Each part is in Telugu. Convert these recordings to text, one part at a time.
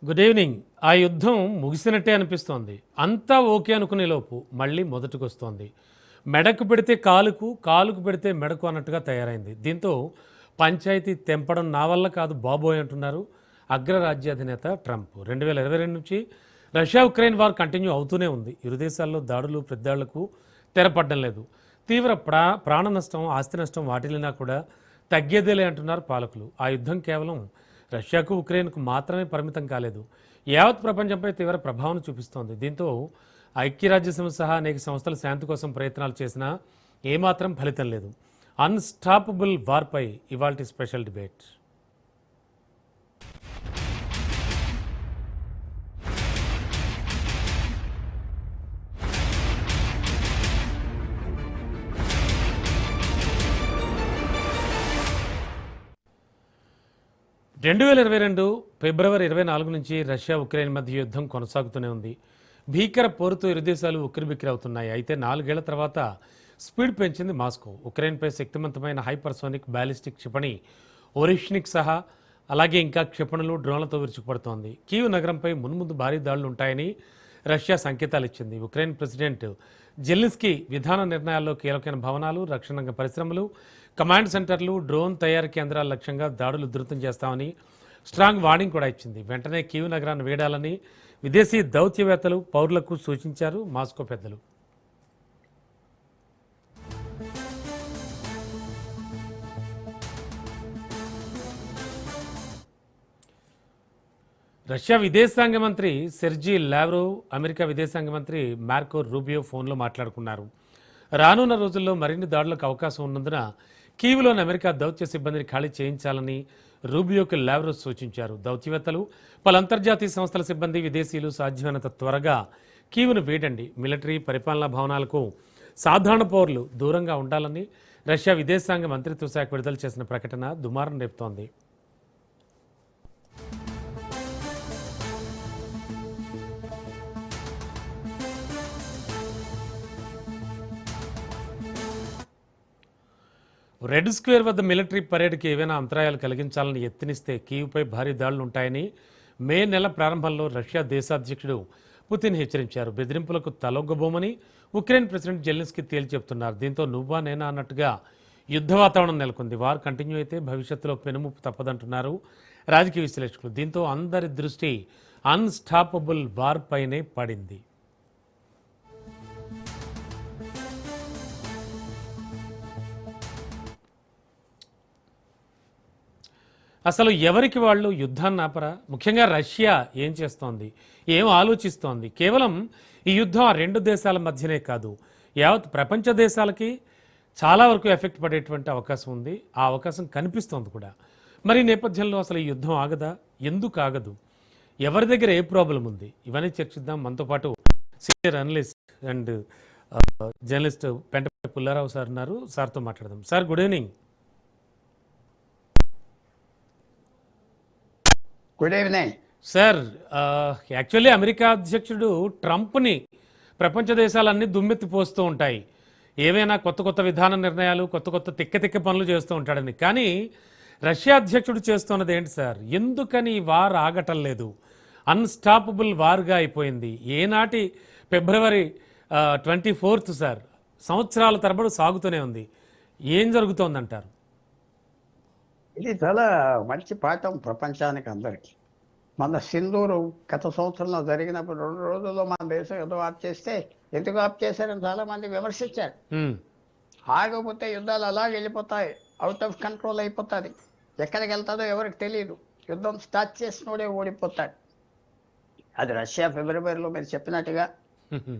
Good evening. ఆ యుద్ధం ముగిసినట్టే అనిపిస్తోంది. అంతా ఓకే అనుకునే లోపు మళ్ళీ మొదటికొస్తోంది. మెడకు పెడితే కాలుకు, కాలుకు పెడితే మెడకు అన్నట్టుగా తయారైంది. దీంతో పంచాయతీ తెంపడం నా వల్ల కాదు బాబోయ్ అంటున్నారు అగ్రరాజ్యాధినేత ట్రంప్. 2022 నుంచి రష్యా ఉక్రెయిన్ వార్ కంటిన్యూ అవుతూనే ఉంది. ఇరు దేశాల్లో దాడులు పెద్దాళ్లకు తెరపడడం లేదు. తీవ్ర ప్రాణ నష్టం, ఆస్తి నష్టం వాటిల్లినా కూడా తగ్గేదేలే అంటున్నారు పాలకులు. ఆ యుద్ధం కేవలం రష్యాకు ఉక్రెయిన్కు మాత్రమే పరిమితం కాలేదు, యావత్ ప్రపంచంపై తీవ్ర ప్రభావం చూపిస్తోంది. దీంతో ఐక్యరాజ్యసమితి సహా అనేక సంస్థలు శాంతి కోసం ప్రయత్నాలు చేసినా ఏమాత్రం ఫలితం లేదు. అన్స్టాపబుల్ వార్పై ఇవాల్టి స్పెషల్ డిబేట్. ఫిబ్రవరి 24 నుంచి రష్యా ఉక్రెయిన్ మధ్య యుద్ధం కొనసాగుతూనే ఉంది. భీకర పోరుతో ఇరు దేశాలు ఉక్కిరిబిక్కిరవుతున్నాయి. అయితే 4 ఏళ్ల తర్వాత స్పీడ్ పెంచింది మాస్కో. ఉక్రెయిన్పై శక్తివంతమైన హైపర్సోనిక్ బ్యాలిస్టిక్ క్షిపణి ఒరిష్నిక్ సహా అలాగే ఇంకా క్షిపణులు, డ్రోన్లతో విరుచుకుపడుతోంది. కీవ్ నగరంపై మున్ముందు భారీ దాడులు ఉంటాయని రష్యా సంకేతాలు ఇచ్చింది. ఉక్రెయిన్ ప్రెసిడెంట్ జెలెన్స్కీ విధాన నిర్ణయాల్లో కీలకమైన భవనాలు, రక్షణ రంగ పరిశ్రమలు, కమాండ్ సెంటర్లు, డ్రోన్ తయారీ కేంద్రాల లక్ష్యంగా దాడులు ఉధృతం చేస్తామని స్ట్రాంగ్ వార్నింగ్ కూడా ఇచ్చింది. వెంటనే కీవ్ నగరాన్ని వేడాలని విదేశీ దౌత్యవేత్తలు, పౌరులకు సూచించారు మాస్కో పెద్దలు. రష్యా విదేశాంగ మంత్రి సెర్జీ లావ్రోవ్, అమెరికా విదేశాంగ మంత్రి మార్కో రూబియో ఫోన్లో మాట్లాడుకున్నారు. రానున్న రోజుల్లో మరిన్ని దాడులకు అవకాశం ఉన్నందున కీవ్లోని అమెరికా దౌత్య సిబ్బందిని ఖాళీ చేయించాలని రూబియోకి లావ్రోవ్ సూచించారు. దౌత్యవేత్తలు, పలు అంతర్జాతీయ సంస్థల సిబ్బంది, విదేశీయులు సాధ్యమైనంత త్వరగా కీవ్ను వేడండి, మిలిటరీ, పరిపాలనా భవనాలకు సాధారణ పౌరులు దూరంగా ఉండాలని రష్యా విదేశాంగ మంత్రిత్వ శాఖ విడుదల చేసిన ప్రకటన దుమారం రేపుతోంది. రెడ్ స్క్వేర్ వద్ద మిలిటరీ పరేడ్కి ఏవైనా అంతరాయాలు కలిగించాలని యత్నిస్తే కీవ్పై భారీ దాడులు ఉంటాయని మే నెల ప్రారంభంలో రష్యా దేశాధ్యక్షుడు పుతిన్ హెచ్చరించారు. బెదిరింపులకు తలొగ్గబోమని ఉక్రెయిన్ ప్రెసిడెంట్ జెలెన్స్కీ తేల్చి చెప్తున్నారు. దీంతో నువ్వా నేనా అన్నట్టుగా యుద్ధ వాతావరణం నెలకొంది. వార్ కంటిన్యూ అయితే భవిష్యత్తులో పెనుముప్పు తప్పదంటున్నారు రాజకీయ విశ్లేషకులు. దీంతో అందరి దృష్టి అన్స్టాపబుల్ వార్ పైనే పడింది. అసలు ఎవరికి వాళ్ళు యుద్ధాన్ని ఆపరా? ముఖ్యంగా రష్యా ఏం చేస్తోంది, ఏం ఆలోచిస్తోంది? కేవలం ఈ యుద్ధం ఆ రెండు దేశాల మధ్యనే కాదు, యావత్ ప్రపంచ దేశాలకి చాలా వరకు ఎఫెక్ట్ పడేటువంటి అవకాశం ఉంది. ఆ అవకాశం కనిపిస్తోంది కూడా. మరి ఈ నేపథ్యంలో అసలు ఈ యుద్ధం ఆగదా? ఎందుకు ఆగదు? ఎవరి దగ్గర ఏ ప్రాబ్లం ఉంది? ఇవన్నీ చర్చిద్దాం. మనతో పాటు senior analyst and journalist Pentapalli Pullarao sir ఉన్నారు. సార్తో మాట్లాడదాం. Sir, good evening. Good evening sir, actually America అధ్యక్షుడు ట్రంప్ని ప్రపంచ దేశాలన్నీ దుమ్మెత్తి పోస్తూ ఉంటాయి, ఏవైనా కొత్త కొత్త విధాన నిర్ణయాలు, కొత్త కొత్త తిక్క పనులు చేస్తూ ఉంటాడని. కానీ రష్యా అధ్యక్షుడు చేస్తున్నది ఏంటి సార్? ఎందుకని ఈ వార్ ఆగటం లేదు? అన్స్టాపబుల్ వార్గా అయిపోయింది. ఏనాటి ఫిబ్రవరి 24 సార్, సంవత్సరాల తరబడి సాగుతూనే ఉంది. ఏం జరుగుతోందంటారు? ఇది చాలా మంచి పాఠం ప్రపంచానికి అందరికీ. మన సింధూరు గత సంవత్సరంలో జరిగినప్పుడు 2 రోజుల్లో మన దేశం యుద్ధం ఆప్ చేస్తే ఎందుకు ఆప్ చేశారని చాలా మంది విమర్శించారు. ఆగకపోతే యుద్ధాలు అలా వెళ్ళిపోతాయి, అవుట్ ఆఫ్ కంట్రోల్ అయిపోతుంది, ఎక్కడికి వెళ్తాడో ఎవరికి తెలియదు, యుద్ధం స్టార్ట్ చేసినోడే ఓడిపోతాడు. అది రష్యా ఫిబ్రవరిలో మీరు చెప్పినట్టుగా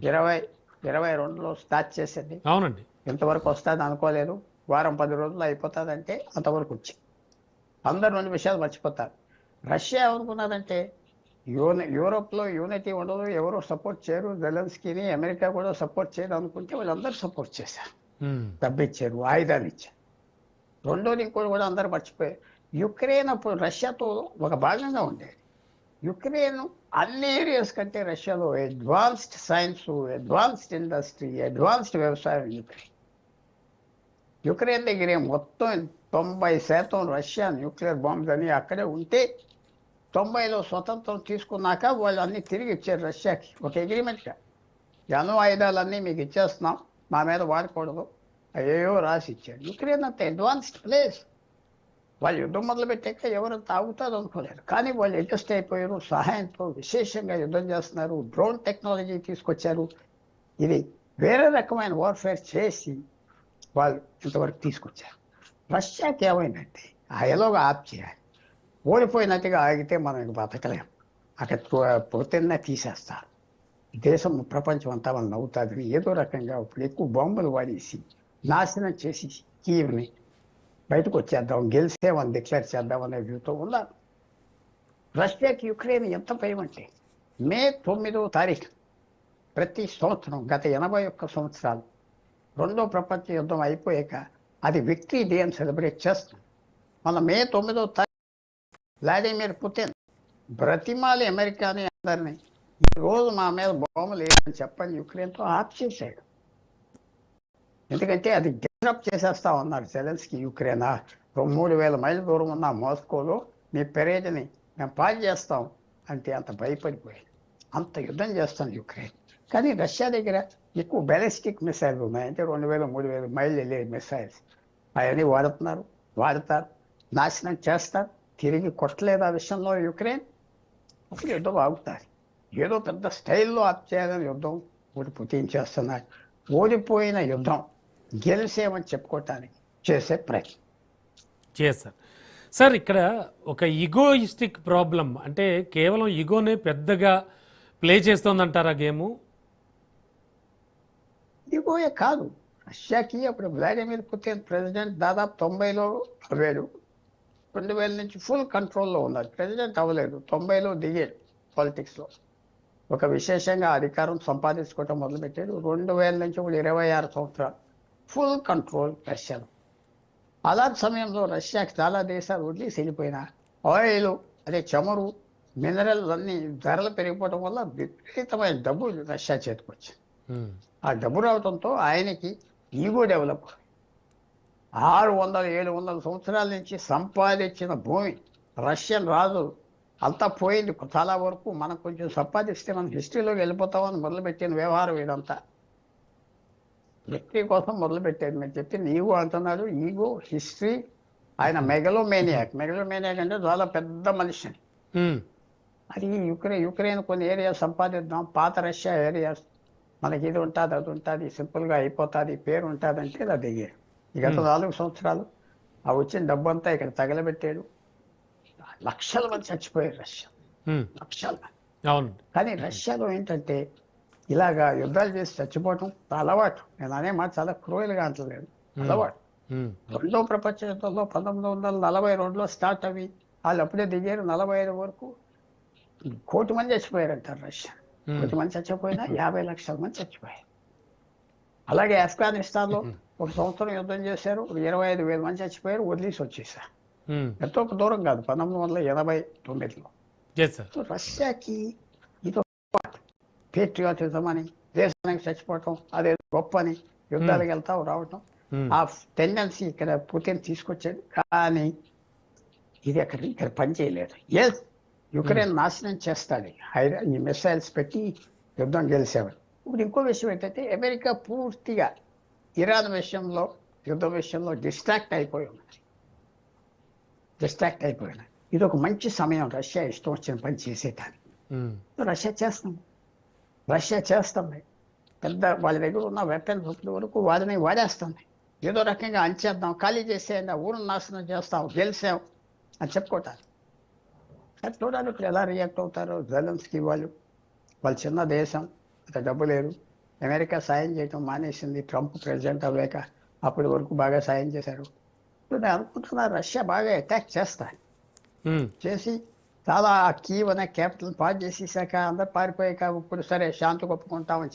2022లో స్టార్ట్ చేసింది. అవునండి. ఇంతవరకు వస్తుంది అనుకోలేదు, వారం 10 రోజులు అయిపోతుందంటే అంతవరకు వచ్చి అందరు 2 విషయాలు మర్చిపోతారు. రష్యా ఏమనుకున్నదంటే యూరోప్లో యూనిటీ ఉండదు, ఎవరు సపోర్ట్ చేయరు, జెలెన్స్కీని అమెరికా కూడా సపోర్ట్ చేయరు అనుకుంటే వాళ్ళందరూ సపోర్ట్ చేశారు, డబ్బిచ్చారు, ఆయుధాలు ఇచ్చారు. రెండోది ఇంకోటి కూడా అందరూ మర్చిపోయారు, యుక్రెయిన్ అప్పుడు రష్యాతో ఒక భాగంగా ఉండేది. యుక్రెయిన్ అన్ని ఏరియాస్ కంటే రష్యాలో advanced science, advanced industry, advanced వ్యవసాయం యుక్రెయిన్ దగ్గర మొత్తం 90% రష్యా న్యూక్లియర్ బాంబ్స్ అని అక్కడే ఉంటే 90లో స్వతంత్రం తీసుకున్నాక వాళ్ళు అన్ని తిరిగి ఇచ్చారు రష్యాకి ఒక అగ్రిమెంట్గా. అణు ఆయుధాలన్నీ మీకు ఇచ్చేస్తున్నాం, మా మీద వాడకూడదు, అయ్యో రాసి ఇచ్చారు. యుక్రెయిన్ అంత అడ్వాన్స్డ్ ప్లేస్. వాళ్ళు యుద్ధం మొదలుపెట్టాక ఎవరంత ఆగుతారు అనుకోలేరు, కానీ వాళ్ళు అడ్జస్ట్ అయిపోయారు. సహాయంతో విశేషంగా యుద్ధం చేస్తున్నారు. డ్రోన్ టెక్నాలజీ తీసుకొచ్చారు. ఇది వేరే రకమైన వార్ఫేర్ చేసి వాళ్ళు ఇంతవరకు తీసుకొచ్చారు. రష్యాకి ఏమైందంటే ఎలాగో ఆప్ చేయాలి. ఓడిపోయినట్టుగా ఆగితే మనం ఇంక బతకలేం. అక్కడ పుతిన్నే తీసేస్తారు. దేశం ప్రపంచం అంతా మనం నవ్వుతుంది. ఏదో రకంగా ఇప్పుడు ఎక్కువ బాంబులు వాడేసి నాశనం చేసి కీవ్ని బయటకు వచ్చేద్దాం, గెలిసేమని డిక్లేర్ చేద్దాం అనే వ్యూతో ఉన్నారు. రష్యాకి యుక్రెయిన్ ఎంత భయం అంటే మే 9వ తారీఖు ప్రతి సంవత్సరం గత 81 సంవత్సరాలు రెండో ప్రపంచ యుద్ధం అయిపోయాక అది విక్టరీ డే అని సెలబ్రేట్ చేస్తాం. మన మే 9వ తారీఖు వ్లాదిమిర్ పుతిన్ బ్రతిమాలి అమెరికాని అందరినీ ఈరోజు మా మీద బాంబులు వేయని చెప్పని యుక్రెయిన్తో ఆప్ చేశాడు. ఎందుకంటే అది డిస్టర్బ్ చేసేస్తా ఉన్నారు జెలెన్స్కీ. యుక్రెయిన్ 3000 మైళ్ళ దూరం ఉన్న మాస్కోలో మీ పెరేడ్ని మేము పాలు చేస్తాం అంటే అంత భయపడిపోయాడు. అంత యుద్ధం చేస్తాం యుక్రెయిన్. కానీ రష్యా దగ్గర ఎక్కువ బ్యాలిస్టిక్ మిసైల్స్ ఉన్నాయి. అంటే 2000-3000 మైళ్ళు వెళ్ళే మిసైల్స్ అవన్నీ వాడతారు, నాశనం చేస్తారు. తిరిగి కొట్టలేదు ఆ విషయంలో యుక్రెయిన్. అప్పుడు యుద్ధం ఆగుతారు. ఏదో పెద్ద స్టైల్లో ఆప్ చేయాలని యుద్ధం పుతిన్ చేస్తున్నారు. ఓడిపోయిన యుద్ధం గెలిసేమని చెప్పుకోవటానికి చేసే ప్రయత్నం చేశారు. సార్, ఇక్కడ ఒక ఈగోయిస్టిక్ ప్రాబ్లం, అంటే కేవలం ఈగోనే పెద్దగా ప్లే చేస్తోందంటారా గేము? ఈగోయే కాదు. రష్యాకి అప్పుడు వ్లాదిమిర్ పుతిన్ ప్రెసిడెంట్ దాదాపు 90లో అవ్వాడు. 2000 నుంచి ఫుల్ కంట్రోల్లో ఉన్నారు. ప్రెసిడెంట్ అవ్వలేదు, 90లో దిగాడు పాలిటిక్స్లో. ఒక విశేషంగా అధికారం సంపాదించుకోవటం మొదలుపెట్టాడు. 2000 నుంచి కూడా 26 సంవత్సరాలు ఫుల్ కంట్రోల్ రష్యాలో. అలాంటి సమయంలో రష్యాకి చాలా దేశాలు వదిలేసి వెళ్ళిపోయిన ఆయిల్, అదే చమురు, మినరల్స్ అన్ని ధరలు పెరిగిపోవడం వల్ల విపరీతమైన డబ్బు రష్యా చేతికి వచ్చింది. ఆ డబ్బు రావడంతో ఆయనకి ఈగో డెవలప్. 600-700 సంవత్సరాల నుంచి సంపాదించిన భూమి రష్యన్ రాజు అంతా పోయింది చాలా వరకు. మనం కొంచెం సంపాదిస్తే మనం హిస్టరీలోకి వెళ్ళిపోతామని మొదలుపెట్టిన వ్యవహారం ఇదంతా. వ్యక్తి కోసం మొదలుపెట్టేది. మీరు చెప్పింది ఈగో అంటున్నారు. Ego, history. ఆయన మెగలోమేనియాక్ అంటే చాలా పెద్ద మనిషి. అది యుక్రెయిన్ కొన్ని ఏరియాస్ సంపాదిద్దాం, పాత రష్యా ఏరియాస్ మనకి ఇది ఉంటుంది, అది ఉంటుంది, సింపుల్గా అయిపోతుంది, పేరు ఉంటుంది అంటే ఇలా దిగాడు. గత 4 సంవత్సరాలు ఆ వచ్చిన డబ్బు అంతా ఇక్కడ తగలబెట్టాడు. లక్షల మంది చచ్చిపోయారు రష్యా, లక్షల మంది. కానీ రష్యాలో ఏంటంటే ఇలాగా యుద్ధాలు చేసి చచ్చిపోవటం అలవాటు. నేను అనే మాట చాలా క్రూయల్గా అంటలేదు, అలవాటు. రెండో ప్రపంచ యుద్ధంలో 1942లో స్టార్ట్ అవి వాళ్ళు అప్పుడే దిగారు. 45 వరకు 1 కోటి మంది చచ్చిపోయారు అంటారు రష్యా. 1 కోటి మంది చచ్చిపోయినా 50 లక్షల మంది చచ్చిపోయారు. అలాగే ఆఫ్ఘనిస్తాన్లో 1 సంవత్సరం యుద్ధం చేశారు, 25,000 మంది చచ్చిపోయారు, వదిలేసి వచ్చేసారు. ఎంతో దూరం కాదు, 1989లో. రష్యాకి ఇది పేట్రియాటిజం అని, దేశానికి చచ్చిపోవటం అదే గొప్ప అని, యుద్ధాలకు వెళ్తాం రావటం, ఆ టెండెన్సీ ఇక్కడ పుతిన్ తీసుకొచ్చాడు. కానీ ఇది ఇక్కడ పని చేయలేదు. ఎస్, యుక్రెయిన్ నాశనం చేస్తాడు ఈ మిసైల్స్ పెట్టి యుద్ధం గెలిచేవాడు. ఇప్పుడు ఇంకో విషయం ఏంటంటే అమెరికా పూర్తిగా ఇరాన్ విషయంలో, యుద్ధం విషయంలో డిస్ట్రాక్ట్ అయిపోయి ఉన్నది. ఇది ఒక మంచి సమయం రష్యా ఇష్టం వచ్చిన పని చేసేటానికి. రష్యా చేస్తుంది. పెద్ద వాళ్ళ దగ్గర ఉన్న వెపన్స్ వరకు వాడిని వాడేస్తుంది. ఏదో రకంగా అంచేద్దాం, ఖాళీ చేసేయండి, ఊరిని నాశనం చేస్తాం, గెలిసాం అని చెప్పుకోవటానికి. అది చూడాలి ఇప్పుడు ఎలా రియాక్ట్ అవుతారో. జెలెన్స్కీ వాళ్ళు చిన్న దేశం, అంత డబ్బు లేదు. అమెరికా సాయం చేయటం మానేసింది ట్రంప్ ప్రెసిడెంట్ అవ్వాక. అప్పటి వరకు బాగా సాయం చేశారు. నేను అనుకుంటున్నా రష్యా బాగా అటాక్ చేసి చాలా కీవ్ అనే క్యాపిటల్ పాడు చేసేసాక అందరు పారిపోయాక ఇప్పుడు సరే శాంతి ఒప్పుకుంటామని